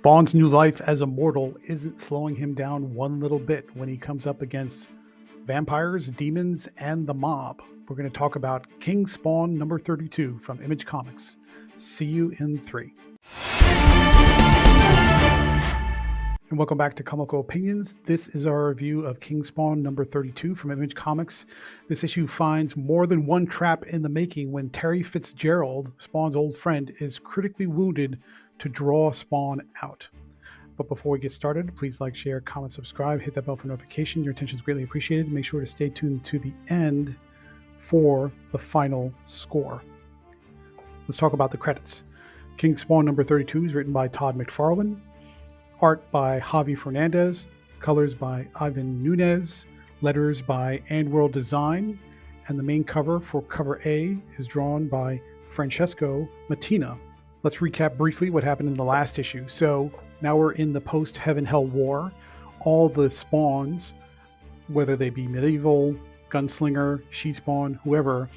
Spawn's new life as a mortal isn't slowing him down one little bit when he comes up against vampires, demons, and the mob. We're going to talk about King Spawn number 32 from Image Comics. See you in 3. And welcome back to Comical Opinions. This is our review of King Spawn number 32 from Image Comics. This issue finds more than one trap in the making when Terry Fitzgerald, Spawn's old friend, is critically wounded to draw Spawn out. But before we get started, please like, share, comment, subscribe, hit that bell for notification. Your attention is greatly appreciated. Make sure to stay tuned to the end for the final score. Let's talk about the credits. King Spawn number 32 is written by Todd McFarlane. Art by Javi Fernandez, colors by Ivan Nunes, letters by Underworld Design, and the main cover for cover A is drawn by Francesco Mattina. Let's recap briefly what happened in the last issue. So now we're in the post-Heaven Hell War. All the spawns, whether they be medieval, gunslinger, she-spawn, whoever,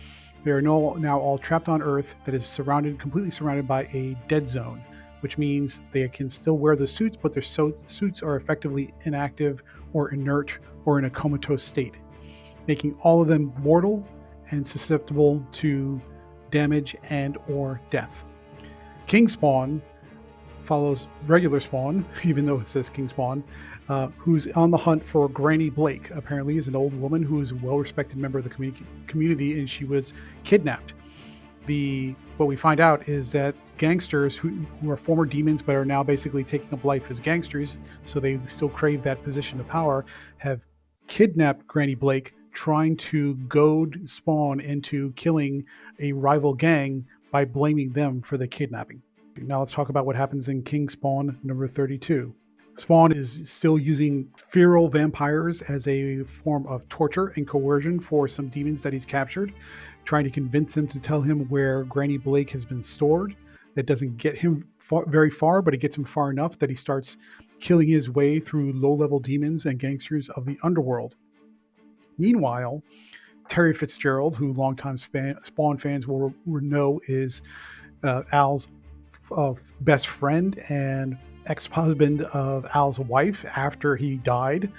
they are now all trapped on Earth that is completely surrounded by a dead zone, which means they can still wear the suits, but their suits are effectively inactive or inert or in a comatose state, making all of them mortal and susceptible to damage and or death. King Spawn follows regular Spawn, even though it says King Spawn, who's on the hunt for Granny Blake. Apparently is an old woman who is a well-respected member of the community, and she was kidnapped. What we find out is that gangsters who are former demons but are now basically taking up life as gangsters, so they still crave that position of power, have kidnapped Granny Blake, trying to goad Spawn into killing a rival gang by blaming them for the kidnapping. Now let's talk about what happens in King Spawn number 32. Spawn is still using feral vampires as a form of torture and coercion for some demons that he's captured, trying to convince them to tell him where Granny Blake has been stored. That doesn't get him very far, but it gets him far enough that he starts killing his way through low-level demons and gangsters of the underworld. Meanwhile, Terry Fitzgerald, who longtime Spawn fans will know is Al's best friend and ex-husband of Al's wife after he died,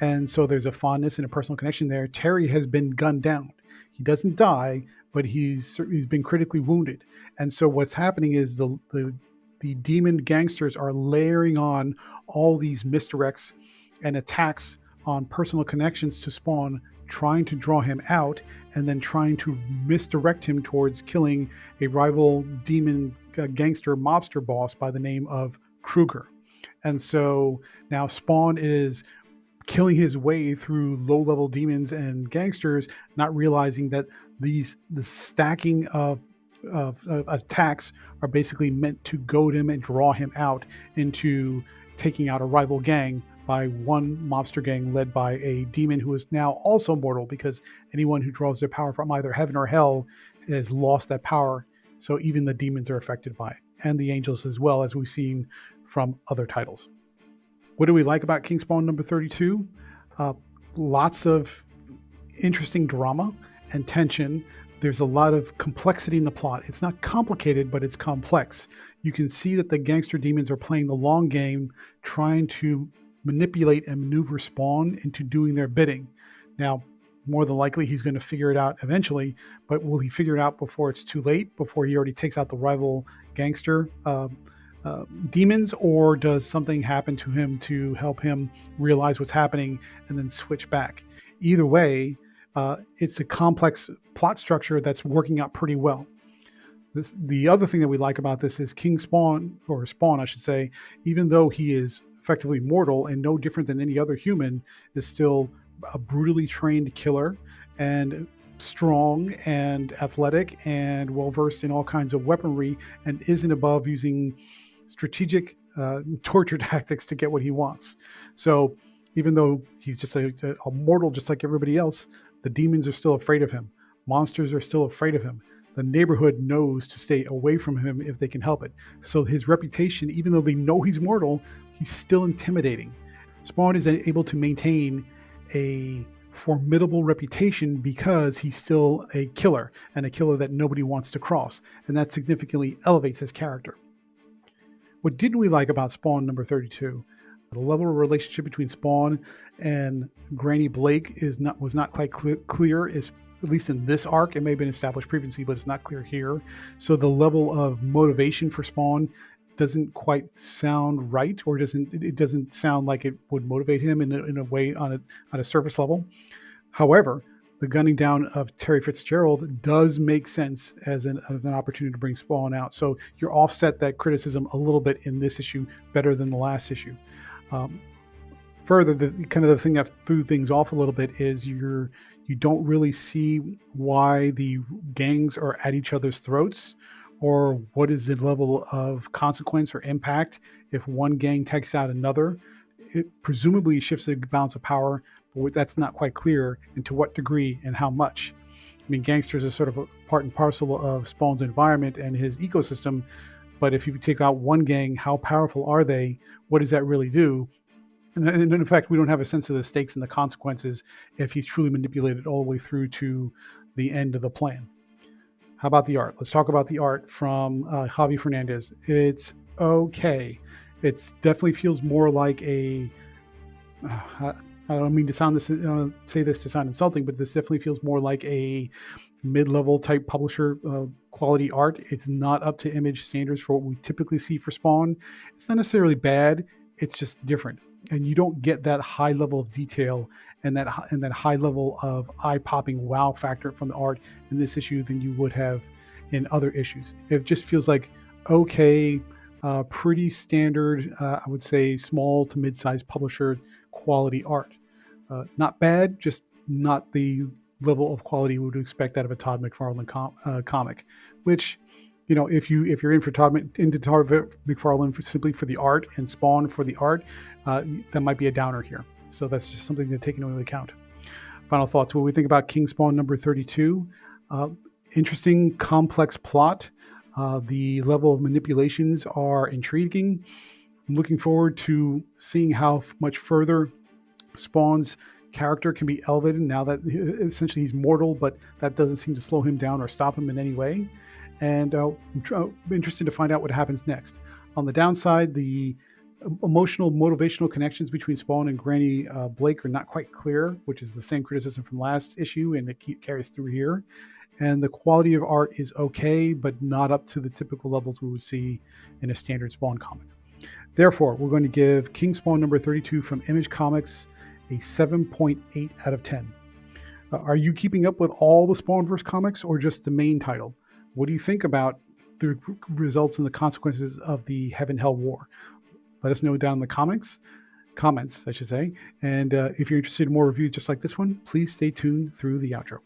and so there's a fondness and a personal connection there. Terry has been gunned down. He doesn't die, but he's been critically wounded. And so what's happening is the demon gangsters are layering on all these misdirects and attacks on personal connections to Spawn, trying to draw him out and then trying to misdirect him towards killing a rival demon gangster mobster boss by the name of Kruger. And so now Spawn is killing his way through low-level demons and gangsters, not realizing that the stacking of attacks are basically meant to goad him and draw him out into taking out a rival gang by one mobster gang led by a demon who is now also mortal, because anyone who draws their power from either heaven or hell has lost that power. So even the demons are affected by it, and the angels as well, as we've seen from other titles. What do we like about King Spawn number 32? Lots of interesting drama and tension. There's a lot of complexity in the plot. It's not complicated, but it's complex. You can see that the gangster demons are playing the long game, trying to manipulate and maneuver Spawn into doing their bidding. Now, more than likely, he's going to figure it out eventually, but will he figure it out before it's too late, before he already takes out the rival gangster demons, or does something happen to him to help him realize what's happening and then switch back? Either way, it's a complex plot structure that's working out pretty well. The other thing that we like about this is King Spawn, or Spawn, I should say, even though he is effectively mortal and no different than any other human, is still a brutally trained killer and strong and athletic and well-versed in all kinds of weaponry, and isn't above using strategic torture tactics to get what he wants. So even though he's just a mortal just like everybody else, the demons are still afraid of him. Monsters are still afraid of him. The neighborhood knows to stay away from him if they can help it. So his reputation, even though they know he's mortal, he's still intimidating. Spawn is able to maintain a formidable reputation because he's still a killer, and a killer that nobody wants to cross, and that significantly elevates his character. What didn't we like about Spawn number 32? The level of relationship between Spawn and Granny Blake was not quite clear. Is at least in this arc, it may have been established previously, but it's not clear here. So the level of motivation for Spawn doesn't quite sound right, or doesn't sound like it would motivate him in a way on a surface level. However, the gunning down of Terry Fitzgerald does make sense as an opportunity to bring Spawn out. So you're offset that criticism a little bit in this issue better than the last issue. Further, the kind of the thing that threw things off a little bit is you don't really see why the gangs are at each other's throats, or what is the level of consequence or impact if one gang takes out another. It presumably shifts the balance of power, but that's not quite clear, and to what degree and how much. I mean, gangsters are sort of a part and parcel of Spawn's environment and his ecosystem, but if you take out one gang, how powerful are they? What does that really do? And in fact, we don't have a sense of the stakes and the consequences if he's truly manipulated all the way through to the end of the plan. How about the art? Let's talk about the art from Javi Fernandez. It's okay. It definitely feels more like a. I don't mean to sound this. Say this to sound insulting, but this definitely feels more like a mid-level type publisher quality art. It's not up to Image standards for what we typically see for Spawn. It's not necessarily bad. It's just different, and you don't get that high level of detail and that high level of eye-popping wow factor from the art in this issue than you would have in other issues. It just feels like okay, pretty standard. I would say small to mid-sized publisher quality art. Not bad, just not the level of quality we would expect out of a Todd McFarlane comic. Which, if you're into Todd McFarlane simply for the art and Spawn for the art, that might be a downer here. So that's just something to take into account. Final thoughts. What we think about King Spawn number 32? Interesting, complex plot. The level of manipulations are intriguing. I'm looking forward to seeing how much further Spawn's character can be elevated now that essentially he's mortal, but that doesn't seem to slow him down or stop him in any way. And I'm interested to find out what happens next. On the downside, the emotional, motivational connections between Spawn and Granny Blake are not quite clear, which is the same criticism from last issue, and it carries through here. And the quality of art is okay, but not up to the typical levels we would see in a standard Spawn comic. Therefore, we're going to give King Spawn number 32 from Image Comics a 7.8 out of 10. Are you keeping up with all the Spawnverse comics or just the main title? What do you think about the results and the consequences of the Heaven Hell War? Let us know down in the comments, I should say. And if you're interested in more reviews just like this one, please stay tuned through the outro.